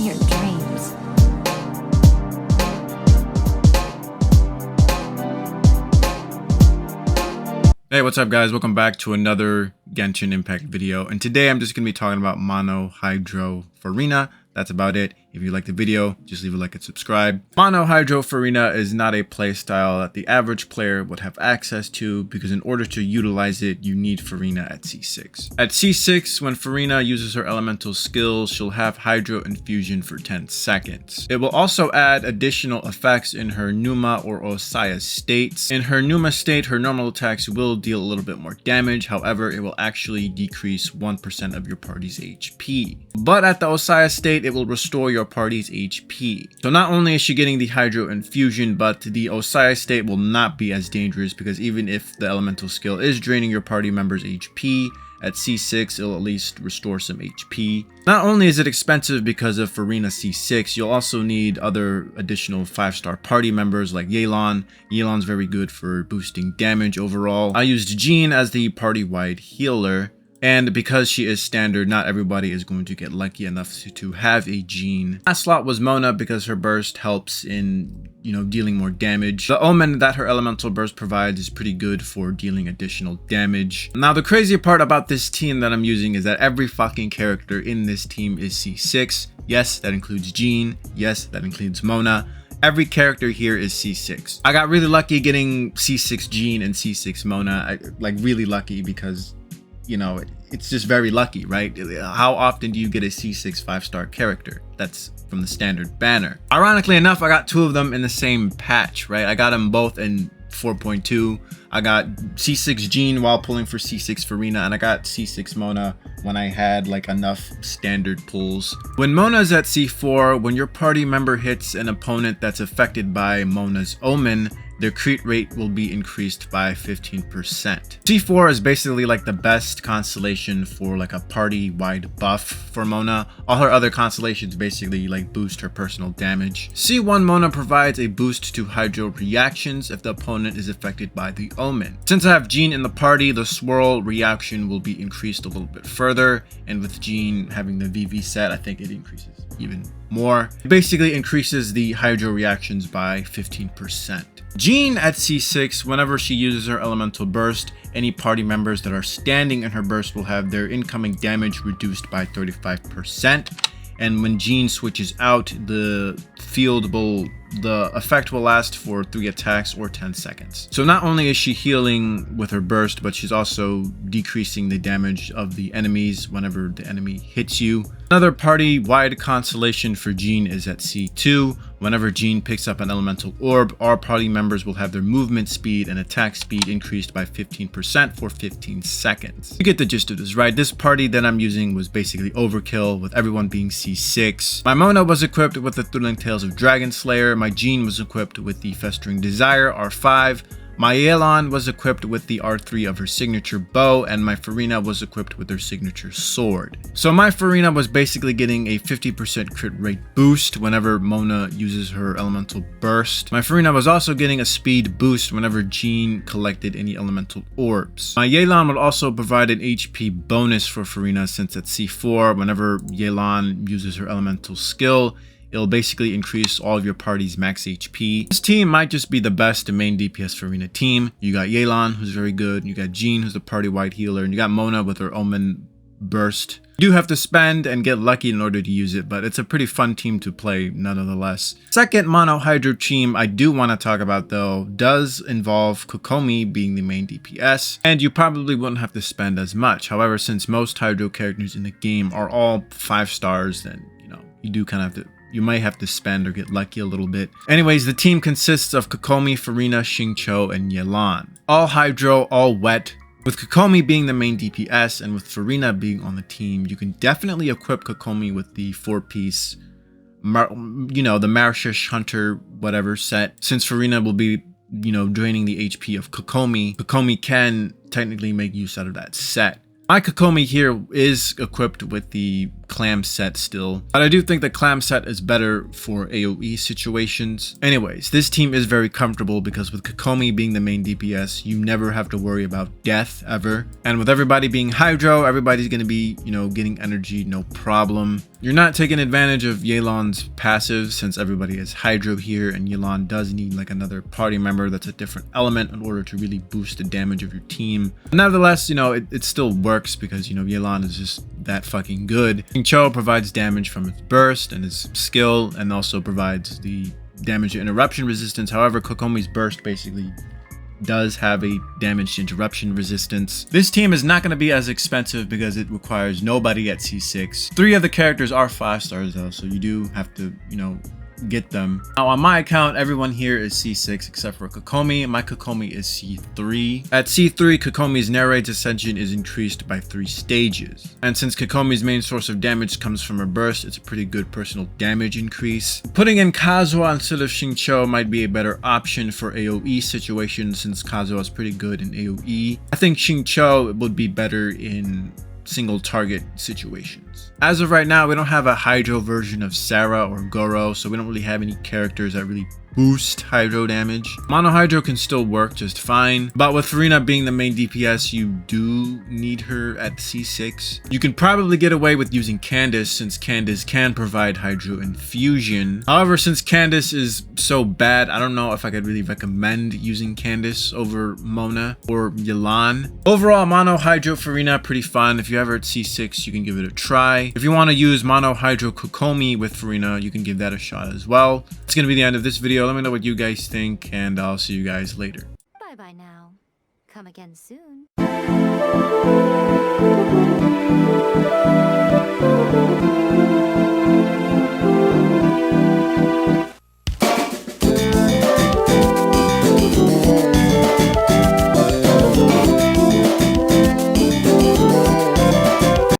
your dreams. Hey, what's up guys? Welcome back to another Genshin Impact video. And today I'm just going to be talking about Mono-Hydro Furina. That's about it. If you like the video, just leave a like and subscribe. Mono-Hydro Furina is not a playstyle that the average player would have access to, because in order to utilize it, you need Furina at C6. At C6, when Furina uses her elemental skills, she'll have Hydro Infusion for 10 seconds. It will also add additional effects in her Pneuma or Osaya states. In her Pneuma state, her normal attacks will deal a little bit more damage. However, it will actually decrease 1% of your party's HP. But at the Osaya state, it will restore your party's HP. So not only is she getting the Hydro Infusion, but the Osaya state will not be as dangerous, because even if the elemental skill is draining your party member's HP, at C6 it'll at least restore some HP. Not only is it expensive because of Furina C6, you'll also need other additional 5-star party members like Yelan. Yelan's very good for boosting damage overall. I used Jean as the party-wide healer. And because she is standard, not everybody is going to get lucky enough to have a Jean. Last slot was Mona, because her burst helps in, dealing more damage. The Omen that her elemental burst provides is pretty good for dealing additional damage. Now, the crazy part about this team that I'm using is that every fucking character in this team is C6. Yes, that includes Jean. Yes, that includes Mona. Every character here is C6. I got really lucky getting C6 Jean and C6 Mona. Really lucky, because it's just very lucky, right? How often do you get a C6 5-star character? That's from the standard banner. Ironically enough, I got two of them in the same patch, right? I got them both in 4.2. I got C6 Jean while pulling for C6 Furina, and I got C6 Mona when I had enough standard pulls. When Mona's at C4, when your party member hits an opponent that's affected by Mona's Omen, their crit rate will be increased by 15%. C4 is basically the best constellation for a party-wide buff for Mona. All her other constellations basically boost her personal damage. C1 Mona provides a boost to Hydro reactions if the opponent is affected by the Omen. Since I have Jean in the party, the swirl reaction will be increased a little bit further, and with Jean having the VV set, I think it increases even more. It basically increases the Hydro reactions by 15%. Jean at C6, whenever she uses her elemental burst, any party members that are standing in her burst will have their incoming damage reduced by 35%. And when Jean switches out, the effect will last for 3 attacks or 10 seconds. So not only is she healing with her burst, but she's also decreasing the damage of the enemies whenever the enemy hits you. Another party-wide constellation for Jean is at C2. Whenever Jean picks up an elemental orb, all party members will have their movement speed and attack speed increased by 15% for 15 seconds. You get the gist of this, right? This party that I'm using was basically overkill, with everyone being C6. My Mona was equipped with the Thrilling Tales of Dragon Slayer. My Jean was equipped with the Festering Desire R5. My Yelan was equipped with the R3 of her signature bow, and my Furina was equipped with her signature sword. So my Furina was basically getting a 50% crit rate boost whenever Mona uses her elemental burst. My Furina was also getting a speed boost whenever Jean collected any elemental orbs. My Yelan would also provide an HP bonus for Furina, since at C4, whenever Yelan uses her elemental skill, it'll basically increase all of your party's max HP. This team might just be the best main DPS Furina team. You got Yelan, who's very good. You got Jean, who's the party-wide healer. And you got Mona with her Omen burst. You do have to spend and get lucky in order to use it, but it's a pretty fun team to play nonetheless. Second Mono-Hydro team I do want to talk about, though, does involve Kokomi being the main DPS, and you probably wouldn't have to spend as much. However, since most Hydro characters in the game are all 5 stars, then, you do kind of have to... You might have to spend or get lucky a little bit. Anyways, the team consists of Kokomi, Furina, Xingqiu, and Yelan. All Hydro, all wet. With Kokomi being the main DPS and with Furina being on the team, you can definitely equip Kokomi with the 4-piece, the Marishish Hunter whatever set. Since Furina will be, draining the HP of Kokomi, Kokomi can technically make use out of that set. My Kokomi here is equipped with the clam set still, but I do think the clam set is better for AoE situations. Anyways, this team is very comfortable because with Kokomi being the main DPS, you never have to worry about death ever. And with everybody being Hydro, everybody's going to be, you know, getting energy, no problem. You're not taking advantage of Yelan's passive since everybody is Hydro here, and Yelan does need like another party member that's a different element in order to really boost the damage of your team. Nevertheless, you know, it still works because, you know, Yelan is just that fucking good. Xingqiu provides damage from its burst and his skill, and also provides the damage to interruption resistance. However, Kokomi's burst basically does have a damage to interruption resistance. This team is not going to be as expensive because it requires nobody at C6. 3 of the characters are 5 stars though, so you do have to, you know, get them. Now on my account, everyone here is C6 except for Kokomi. My Kokomi is C3. At C3, Kokomi's narrate's ascension is increased by 3 stages. And since Kokomi's main source of damage comes from her burst, it's a pretty good personal damage increase. Putting in Kazuha instead of Xingqiu might be a better option for AoE situations since Kazuha is pretty good in AoE. I think Xingqiu would be better in single target situations. As of right now, we don't have a Hydro version of Sarah or Goro, so we don't really have any characters that really boost Hydro damage. Mono Hydro can still work just fine, but with Furina being the main DPS, you do need her at C6. You can probably get away with using Candace since Candace can provide Hydro infusion. However, since Candace is so bad, I don't know if I could really recommend using Candace over Mona or Yelan. Overall, Mono Hydro Furina pretty fun. If you're ever at C6, you can give it a try. If you want to use Mono Hydro Kokomi with Furina, you can give that a shot as well. It's going to be the end of this video. Let me know what you guys think, and I'll see you guys later. Bye bye now. Come again soon.